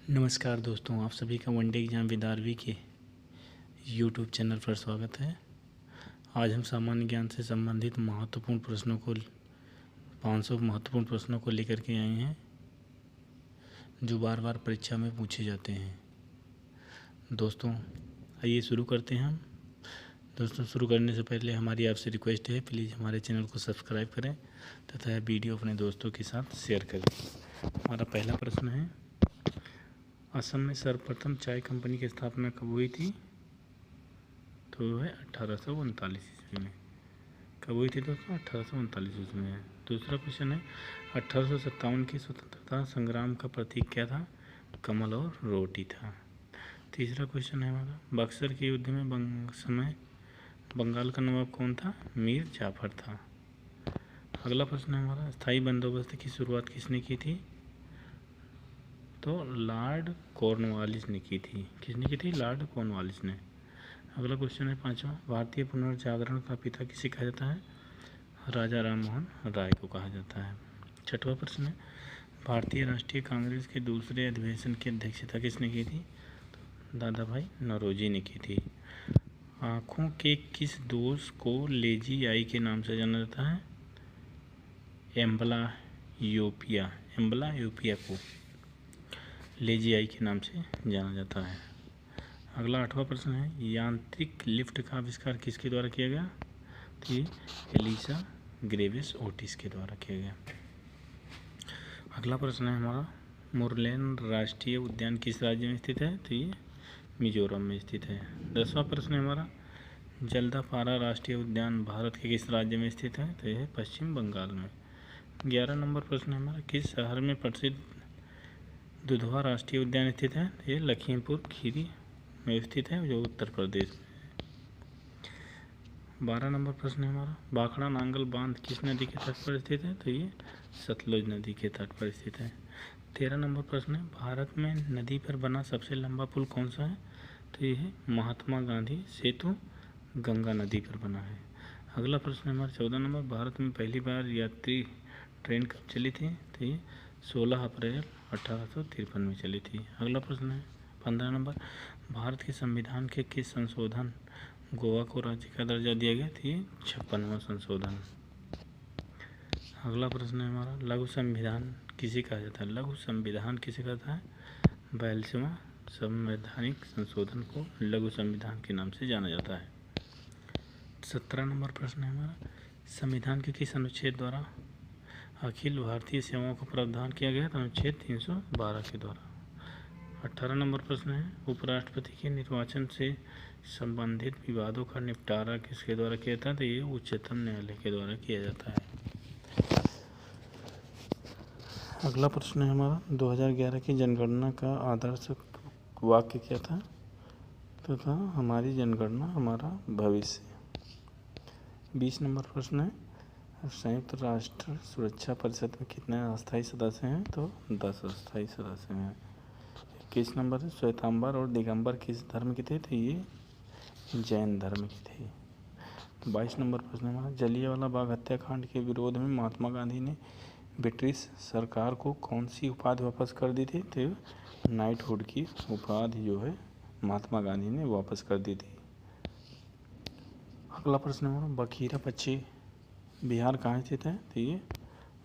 नमस्कार दोस्तों, आप सभी का वनडे एग्जाम विद आरवी के यूट्यूब चैनल पर स्वागत है। आज हम सामान्य ज्ञान से संबंधित महत्वपूर्ण प्रश्नों को 500 महत्वपूर्ण प्रश्नों को लेकर के आए हैं जो बार बार परीक्षा में पूछे जाते हैं। दोस्तों आइए शुरू करते हैं हम। दोस्तों शुरू करने से पहले हमारी आपसे रिक्वेस्ट है, प्लीज़ हमारे चैनल को सब्सक्राइब करें तथा वीडियो अपने दोस्तों के साथ शेयर करें। हमारा पहला प्रश्न है, असम में सर्वप्रथम चाय कंपनी की स्थापना कब हुई थी? तो वो है 1839 ईस्वी में। कब हुई थी दोस्तों? 1839 ईस्वी में। दूसरा क्वेश्चन है, 1857 के स्वतंत्रता संग्राम का प्रतीक क्या था? कमल और रोटी था। तीसरा क्वेश्चन है हमारा, बक्सर के युद्ध में समय बंगाल का नवाब कौन था? मीर जाफर था। अगला प्रश्न है हमारा, स्थायी बंदोबस्त की शुरुआत किसने की थी? तो लॉर्ड कॉर्नवालिस ने की थी। किसने की थी? लॉर्ड कॉर्नवालिस ने। अगला क्वेश्चन है पांचवा, भारतीय पुनर्जागरण का पिता किसे कहा जाता है? राजा राम मोहन राय को कहा जाता है। छठवां प्रश्न है, भारतीय राष्ट्रीय कांग्रेस के दूसरे अधिवेशन की अध्यक्षता किसने की थी? तो दादा भाई नौरोजी ने की थी। आँखों के किस दोष को लेजी आई के नाम से जाना जाता है? एम्बलायोपिया। एम्बलायोपिया को लेजी आई के नाम से जाना जाता है। अगला आठवां प्रश्न है, यांत्रिक लिफ्ट का आविष्कार किसके द्वारा किया गया? तो ये एलिसा ग्रेविस ओटिस के द्वारा किया गया। अगला प्रश्न है हमारा, मुरलेन राष्ट्रीय उद्यान किस राज्य में स्थित है? तो ये मिजोरम में स्थित है। 10वां प्रश्न है हमारा, जल्दापारा राष्ट्रीय उद्यान भारत के किस राज्य में स्थित है? तो यह है पश्चिम बंगाल में। 11 नंबर प्रश्न है हमारा, किस शहर में प्रसिद्ध दुधवा राष्ट्रीय उद्यान स्थित है? ये लखीमपुर खीरी में स्थित है, जो उत्तर प्रदेश में है। 12 नंबर प्रश्न है हमारा, भाखड़ा नांगल बांध किस नदी के तट पर स्थित है? तो ये सतलुज नदी के तट पर स्थित है। 13 नंबर प्रश्न है, भारत में नदी पर बना सबसे लंबा पुल कौन सा है? तो ये है महात्मा गांधी सेतु, गंगा नदी पर बना है। अगला प्रश्न है हमारा 14 नंबर, भारत में पहली बार यात्री ट्रेन कब चली थी? तो ये 16 अप्रैल 1853 में चली थी। अगला प्रश्न है 15 नंबर, भारत के संविधान के किस संशोधन गोवा को राज्य का दर्जा दिया गया? तो ये 56वां संशोधन। अगला प्रश्न है हमारा, लघु संविधान किसे कहा जाता है? लघु संविधान किसे कहता है? 42वां संवैधानिक संशोधन को लघु संविधान के नाम से जाना जाता है। 17 नंबर प्रश्न है हमारा, संविधान के किस अनुच्छेद द्वारा अखिल भारतीय सेवाओं का प्रावधान किया गया? तो अनुच्छेद 312 के द्वारा। 18 नंबर प्रश्न है, उपराष्ट्रपति के निर्वाचन से संबंधित विवादों का निपटारा किसके द्वारा किया जाता है? तो ये उच्चतम न्यायालय के द्वारा किया जाता है। अगला प्रश्न है हमारा, 2011 की जनगणना का आदर्श वाक्य क्या था? तो था हमारी जनगणना हमारा भविष्य। 20 नंबर प्रश्न है, संयुक्त राष्ट्र सुरक्षा परिषद में कितने अस्थायी सदस्य हैं? तो 10 अस्थायी सदस्य हैं। 21 नंबर है, श्वेतांबर और दिगंबर किस धर्म के थे? तो ये जैन धर्म के थे। 22 नंबर प्रश्न है हमारा, जलियांवाला बाग हत्याकांड के विरोध में महात्मा गांधी ने ब्रिटिश सरकार को कौन सी उपाधि वापस कर दी थी? तो नाइटहुड की उपाधि जो है महात्मा गांधी ने वापस कर दी थी। अगला प्रश्न है हमारा, बखीरा पक्षी बिहार कहाँ स्थित है? तो ये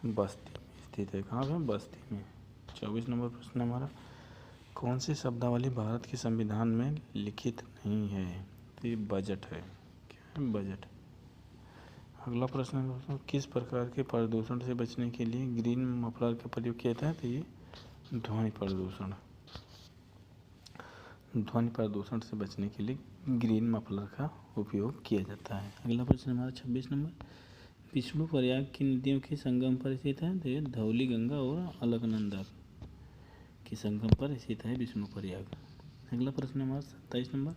बस्ती में स्थित है। कहाँ पे? बस्ती में। 24 नंबर प्रश्न हमारा, कौन सी शब्दावली भारत के संविधान में लिखित नहीं है? तो ये बजट है। क्या है? बजट। अगला प्रश्न है दोस्तों, किस प्रकार के प्रदूषण से बचने के लिए ग्रीन मफलर का प्रयोग किया जाता है? तो ये ध्वनि प्रदूषण। ध्वनि प्रदूषण से बचने के लिए ग्रीन मफलर का उपयोग किया जाता है। अगला प्रश्न हमारा 26 नंबर, विष्णु प्रयाग की नदियों के संगम पर स्थित है? तो ये धौली गंगा और अलकनंदा के संगम पर स्थित है विष्णु प्रयाग। अगला प्रश्न हमारा 27 number,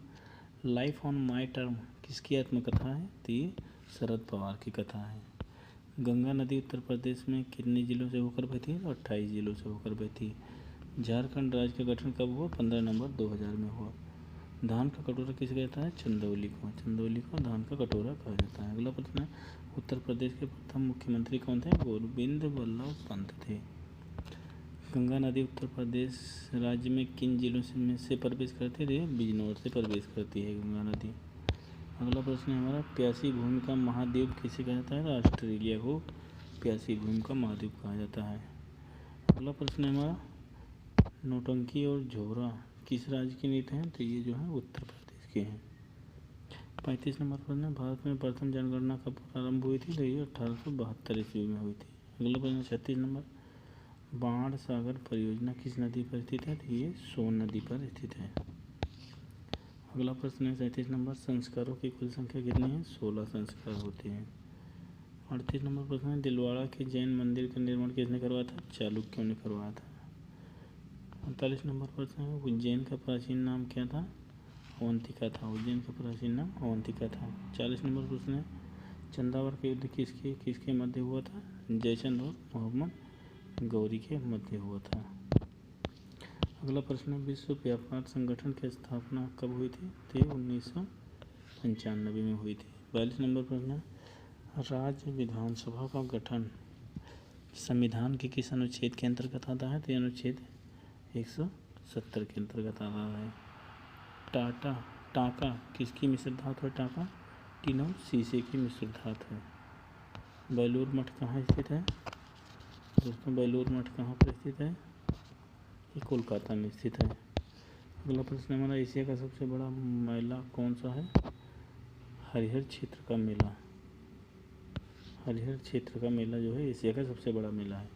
life on my term किसकी आत्मकथा है? तो ये शरद पवार की कथा है। गंगा नदी उत्तर प्रदेश में कितने जिलों से होकर बहती है? तो 28 जिलों से होकर बहती है। झारखंड राज्य का गठन कब हुआ? 15 नवंबर 2000 में हुआ। धान का कटोरा किसे कहता है? चंदौली को। चंदौली को धान का कटोरा कहा जाता है। अगला प्रश्न है, उत्तर प्रदेश के प्रथम मुख्यमंत्री कौन थे? गोविंद बल्लभ पंत थे। गंगा नदी उत्तर प्रदेश राज्य में किन जिलों से प्रवेश करती है? बिजनौर से प्रवेश करती है गंगा नदी। अगला प्रश्न है हमारा, प्यासी भूमि का महाद्वीप किसे कहा जाता है? ऑस्ट्रेलिया को प्यासी भूमि का महाद्वीप कहा जाता है। अगला प्रश्न है हमारा, नौटंकी और झोरा किस राज्य के नृत्य हैं? तो ये जो है उत्तर प्रदेश के हैं। 35 नंबर प्रश्न है, भारत में प्रथम जनगणना कब प्रारंभ हुई थी? तो ये 1872 ईस्वी में हुई थी। अगला प्रश्न 36 नंबर, बाण सागर परियोजना किस नदी पर स्थित है? तो ये सोन नदी पर स्थित है। अगला प्रश्न है 37 नंबर, संस्कारों की कुल संख्या कितनी है? 16 संस्कार होते हैं। 38 नंबर प्रश्न है, दिलवाड़ा के जैन मंदिर का निर्माण किसने करवाया था? चालुक्यों ने करवाया था। 48 नंबर प्रश्न है, उज्जैन का प्राचीन नाम क्या था? अवंतिका था। उज्जैन का प्राचीन नाम अवंतिका था। 40 नंबर प्रश्न है, चंदावर का युद्ध किसके मध्य हुआ था? जयचंद और मोहम्मद गौरी के मध्य हुआ था। अगला प्रश्न है, विश्व व्यापार संगठन की स्थापना कब हुई थी? तो 1995 में हुई थी। 42 नंबर प्रश्न है, राज्य विधानसभा का गठन संविधान के किस अनुच्छेद के अंतर्गत आता है? तो अनुच्छेद 170 के अंतर्गत आता है। टाँका किसकी मिश्र धातु है? टाँका टीन और शीशे की मिश्र धातु है। बेलूर मठ कहाँ स्थित है? दोस्तों बेलूर मठ कहाँ पर स्थित है? ये कोलकाता में स्थित है। अगला प्रश्न हमारा, एशिया का सबसे बड़ा मेला कौन सा है? हरिहर क्षेत्र का मेला। हरिहर क्षेत्र का मेला जो है एशिया का सबसे बड़ा मेला है।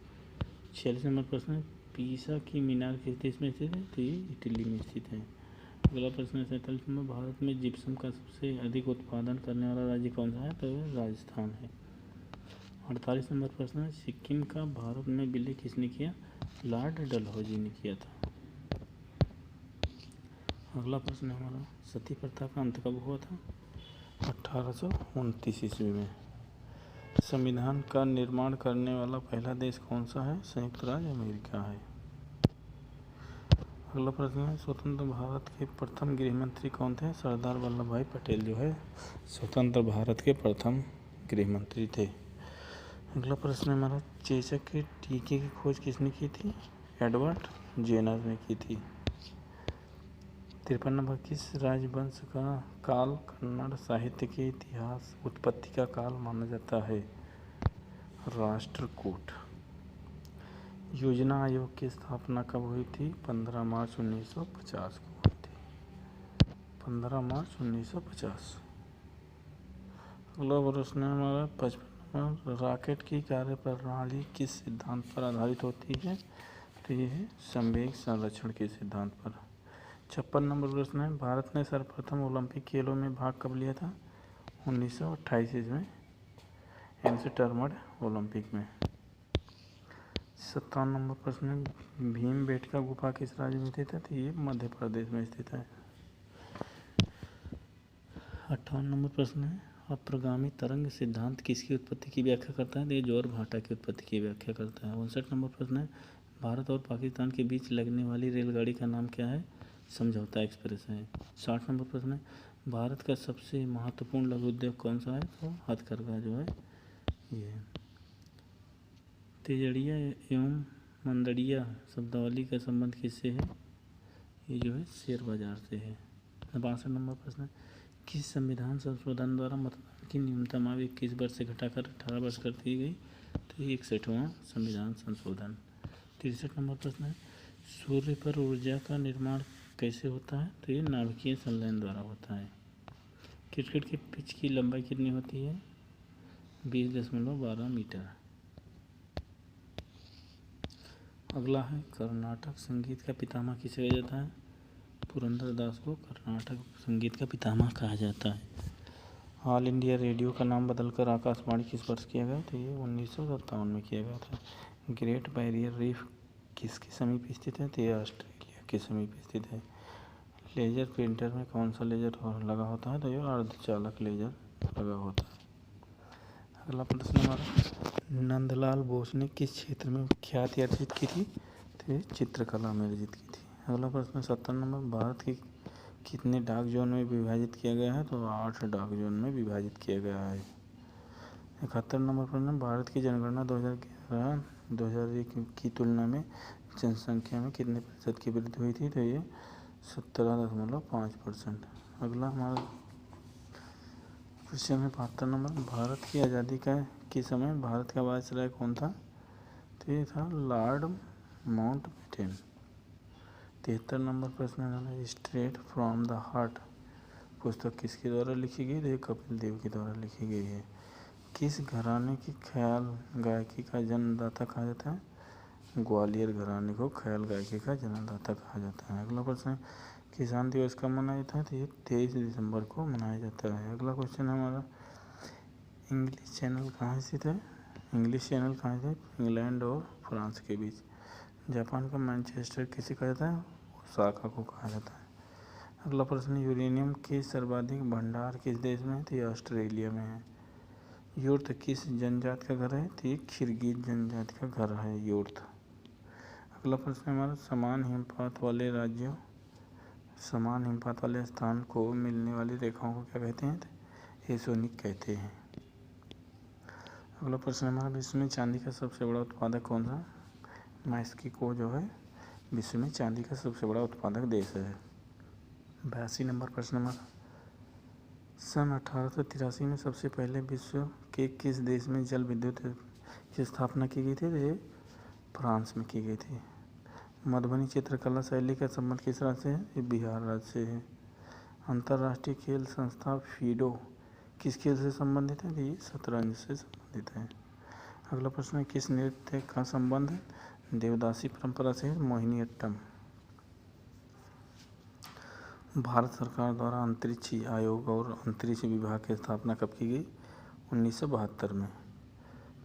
46 नंबर प्रश्न है, पीसा की मीनार किस देश में स्थित है? तो ये इटली में स्थित है। अगला प्रश्न है 47 नंबर, भारत में जिप्सम का सबसे अधिक उत्पादन करने वाला राज्य कौन सा है? तो राजस्थान है। 48 नंबर प्रश्न है, सिक्किम का भारत में विलय किसने किया? लॉर्ड डलहौजी ने किया था। अगला प्रश्न है हमारा, सती प्रथा का अंत कब हुआ था? 1829 ईस्वी में। संविधान का निर्माण करने वाला पहला देश कौन सा है? संयुक्त राज्य अमेरिका है। अगला प्रश्न है, स्वतंत्र भारत के प्रथम गृह मंत्री कौन थे? सरदार वल्लभ भाई पटेल जो है स्वतंत्र भारत के प्रथम गृह मंत्री थे। अगला प्रश्न है हमारा, चेचक के टीके की खोज किसने की थी? एडवर्ड जेनर ने की थी। 53 नंबर, किस राजवंश का काल कन्नड़ साहित्य के इतिहास उत्पत्ति का काल माना जाता है? राष्ट्रकूट। योजना आयोग की स्थापना कब हुई थी? 15 मार्च 1950 को हुई थी। 15 मार्च 1950। अगला प्रश्न है हमारा 55 नंबर, रॉकेट की कार्यप्रणाली किस सिद्धांत पर आधारित होती है? तो ये है संवेग संरक्षण के सिद्धांत पर। 56 नंबर प्रश्न है, भारत ने सर्वप्रथम ओलंपिक खेलों में भाग कब लिया था? 1928 में एम्स्टर्डम ओलंपिक में। 57 नंबर प्रश्न है, भीमबेटका गुफा किस राज्य में स्थित है? तो ये मध्य प्रदेश में स्थित है। 58 नंबर प्रश्न है, अप्रगामी तरंग सिद्धांत किसकी उत्पत्ति की व्याख्या करता है? तो ये जॉर्ज भाटा की उत्पत्ति की व्याख्या करता है। 59 नंबर प्रश्न है, भारत और पाकिस्तान के बीच लगने वाली रेलगाड़ी का नाम क्या है? समझौता एक्सप्रेस है। 60 नंबर प्रश्न है, भारत का सबसे महत्वपूर्ण लघु उद्योग कौन सा है? तो हथकरघा जो है ये है। तेजड़िया एवं मंदड़िया शब्दावली का संबंध किससे है? ये जो है शेयर बाजार से है। 62 नंबर प्रश्न है, किस संविधान संशोधन द्वारा मतदान की न्यूनतम आयु 21 वर्ष से घटाकर 18 वर्ष कर दी गई? तो ये 61वां संविधान संशोधन। 63 नंबर प्रश्न है, सूर्य पर ऊर्जा का निर्माण कैसे होता है? तो ये नाभिकीय संलयन द्वारा होता है। क्रिकेट के पिच की लंबाई कितनी होती है? 20.12 मीटर। अगला है, कर्नाटक संगीत का पितामह किसे कहा जाता है? पुरंदर दास को कर्नाटक संगीत का पितामह कहा जाता है। ऑल इंडिया रेडियो का नाम बदलकर आकाशवाणी किस वर्ष किया गया? तो ये 1957 में किया गया था। ग्रेट बैरियर रीफ किसके समीप स्थित है? तो ये ऑस्ट्रेलिया के समीप स्थित है। लेजर प्रिंटर में कौन सा लेजर लगा होता है? तो ये अर्धचालक लेजर लगा होता है। अगला प्रश्न हमारा, नंदलाल बोस ने किस क्षेत्र में ख्याति अर्जित की थी? तो ये चित्रकला में अर्जित की थी। अगला प्रश्न 70 नंबर, भारत के कितने डाक जोन में विभाजित किया गया है? तो 8 डाक जोन में विभाजित किया गया है। 71 नंबर प्रश्न, भारत की जनगणना 2011-2001 की तुलना में जनसंख्या में कितने प्रतिशत की वृद्धि हुई थी? तो ये 17.5%। अगला हमारा क्वेश्चन है 72 नंबर, भारत की आज़ादी के समय भारत का वायसराय कौन था? तो ये था लॉर्ड माउंटबेटन। 73 नंबर प्रश्न है, स्ट्रेट फ्रॉम द हार्ट पुस्तक किसके द्वारा लिखी गई? तो ये कपिल देव के द्वारा लिखी गई है। किस घराने की ख्याल गायकी का जन्मदाता कहा जाता है? ग्वालियर घराने को ख्याल गायकी का जन्मदाता कहा जाता है। अगला प्रश्न है, किसान दिवस कब मनाया जाता है? तो ये 23 दिसंबर को मनाया जाता है। अगला क्वेश्चन है हमारा, इंग्लिश चैनल कहाँ स्थित है? इंग्लिश चैनल कहाँ है? इंग्लैंड और फ्रांस के बीच। जापान का मैनचेस्टर किसे कहा जाता है? ओसाका को कहा जाता है। अगला प्रश्न, यूरेनियम के सर्वाधिक भंडार किस देश में है? तो ये ऑस्ट्रेलिया में है। यूर्त किस जनजाति का घर है? तो ये किर्गिज जनजाति का घर है यूर्त। अगला प्रश्न हमारा, समान हिमपात वाले राज्यों, समान हिमपात वाले स्थान को मिलने वाली रेखाओं को क्या कहते हैं? एसोनिक कहते हैं। अगला प्रश्न हमारा, विश्व में चांदी का सबसे बड़ा उत्पादक कौन सा? मैक्सिको जो है विश्व में चांदी का सबसे बड़ा उत्पादक देश है। 82 नंबर प्रश्न हमारा, सन 1883 में सबसे पहले विश्व के किस देश में जल विद्युत की स्थापना की गई थी? ये फ्रांस में की गई थी। मधुबनी चित्रकला शैली का संबंध किस राज्य से है? ये बिहार राज्य से है। अंतर्राष्ट्रीय खेल संस्था फीडो किस खेल से संबंधित है? ये शतरंज से संबंधित है। अगला प्रश्न है, किस नृत्य का संबंध देवदासी परंपरा से? मोहिनीअट्टम। भारत सरकार द्वारा अंतरिक्ष आयोग और अंतरिक्ष विभाग की स्थापना कब की गई? 1972 में।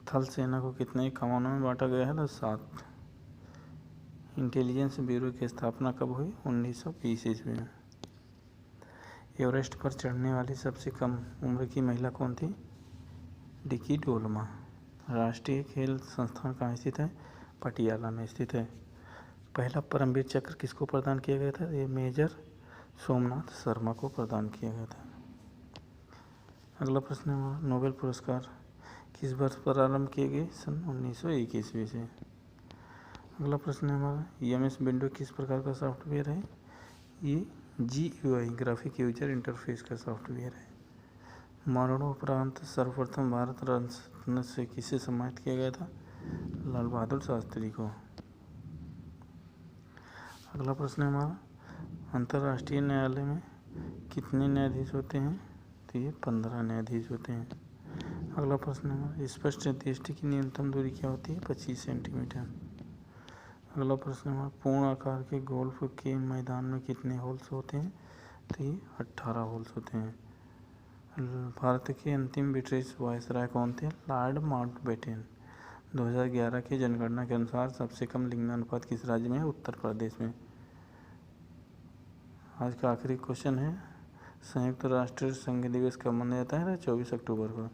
थल सेना को कितने कमानों में बांटा गया है? तो 7। इंटेलिजेंस ब्यूरो की स्थापना कब हुई? 1920 ईस्वी में। एवरेस्ट पर चढ़ने वाली सबसे कम उम्र की महिला कौन थी? डिकी डोलमा। राष्ट्रीय खेल संस्थान कहाँ स्थित है? पटियाला में स्थित है। पहला परमवीर चक्र किसको प्रदान किया गया था? ये मेजर सोमनाथ शर्मा को प्रदान किया गया था। अगला प्रश्न है, नोबेल पुरस्कार किस वर्ष प्रारंभ किए गए? सन 1901 ईस्वी से। अगला प्रश्न है हमारा, एमएस विंडो किस प्रकार का सॉफ्टवेयर है? ये GUI ग्राफिक यूजर इंटरफेस का सॉफ्टवेयर है। मरणोपरांत सर्वप्रथम भारत रत्न से किसे सम्मानित किया गया था? लाल बहादुर शास्त्री को। अगला प्रश्न है हमारा, अंतर्राष्ट्रीय न्यायालय में कितने न्यायाधीश होते हैं? तो ये 15 न्यायाधीश होते हैं। अगला प्रश्न है हमारा, स्पष्ट दृष्टि की न्यूनतम दूरी क्या होती है? 25 सेंटीमीटर। अगला प्रश्न है हमारा, पूर्ण आकार के गोल्फ के मैदान में कितने होल्स होते हैं? तो ये 18 होल्स होते हैं। भारत के अंतिम ब्रिटिश वायसराय कौन थे? Lord Mountbatten. 2011 की जनगणना के अनुसार सबसे कम लिंगानुपात किस राज्य में है? उत्तर प्रदेश में। आज का आखिरी क्वेश्चन है, संयुक्त राष्ट्र संघ दिवस कब मनाया जाता है? 24 अक्टूबर को।